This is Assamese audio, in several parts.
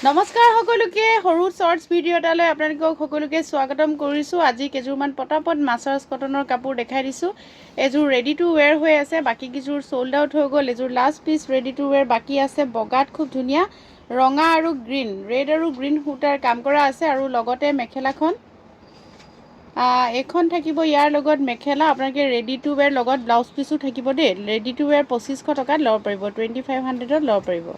নমস্কাৰ সকলোকে সৰু শৰ্টছ ভিডিঅ' এটালৈ আপোনালোকক সকলোকে স্বাগতম কৰিছোঁ। আজি কেইযোৰমান পটাপট মাছাজ কটনৰ কাপোৰ দেখাই দিছোঁ। এযোৰ ৰেডি টু ৱেৰ হৈ আছে, বাকী কেইযোৰ সোল্ড আউট হৈ গ'ল। এযোৰ last piece ready to wear বাকী আছে। বগাত খুব ধুনীয়া ৰঙা আৰু গ্ৰীণ, ৰেড আৰু গ্ৰীণ সূতাৰ কাম কৰা আছে আৰু লগতে মেখেলাখন এইখন থাকিব। ইয়াৰ লগত মেখেলা আপোনালোকে ৰেডি টু ৱেৰ লগত ব্লাউজ পিচো থাকিব দেই। ৰেডি টু ৱেৰ 2500 টকাত ল'ব পাৰিব, 2500ত ল'ব পাৰিব।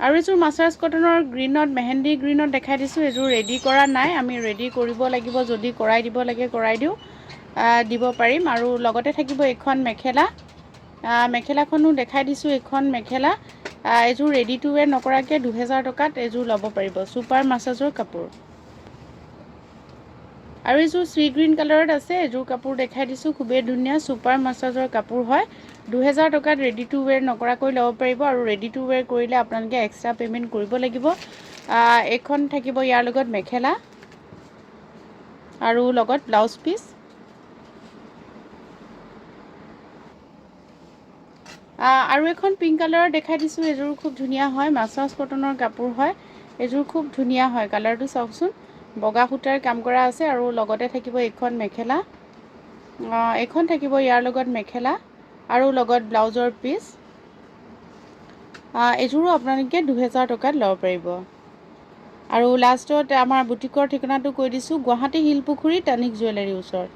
আৰু এযোৰ মাছাজ কটনৰ গ্ৰীণত, মেহেন্দি গ্ৰীণত দেখাই দিছোঁ। এযোৰ ৰেডি কৰা নাই, আমি ৰেডি কৰিব লাগিব। যদি কৰাই দিব লাগে কৰাই দিব পাৰিম। আৰু লগতে থাকিব এইখন মেখেলা, মেখেলাখনো দেখাই দিছোঁ। এইখন মেখেলা এযোৰ ৰেডি টু ৱেৰ নকৰাকৈ 2000 টকাত এযোৰ ল'ব পাৰিব। ছুপাৰ মাছাজৰ কাপোৰ। আৰু এযোৰ চি গ্ৰীণ কালাৰত আছে, এযোৰ কাপোৰ দেখাই দিছোঁ। খুবেই ধুনীয়া ছুপাৰ মাছাজৰ কাপোৰ হয়। 2000 টকাত ৰেডি টু ৱেৰ নকৰাকৈ ল'ব পাৰিব। আৰু ৰেডি টু ৱেৰ কৰিলে আপোনালোকে এক্সট্ৰা পে'মেণ্ট কৰিব লাগিব। এইখন থাকিব ইয়াৰ লগত মেখেলা আৰু লগত ব্লাউজ পিচ। আৰু এখন পিংক কালাৰৰ দেখাই দিছোঁ। এযোৰ খুব ধুনীয়া হয়, মাছাজ কটনৰ কাপোৰ হয়। এযোৰ খুব ধুনীয়া হয়, কালাৰটো চাওকচোন। বগা সূতাৰ কাম কৰা আছে আৰু লগতে থাকিব এইখন মেখেলা। এইখন থাকিব ইয়াৰ লগত মেখেলা আৰু লগত ব্লাউজৰ পিচ। এযোৰো আপোনালোকে 2000 টকাত ল'ব পাৰিব। আৰু লাষ্টত আমাৰ বুটিকৰ ঠিকনাটো কৈ দিছোঁ, গুৱাহাটী শিলপুখুৰী টানিক জুৱেলাৰীৰ ওচৰত।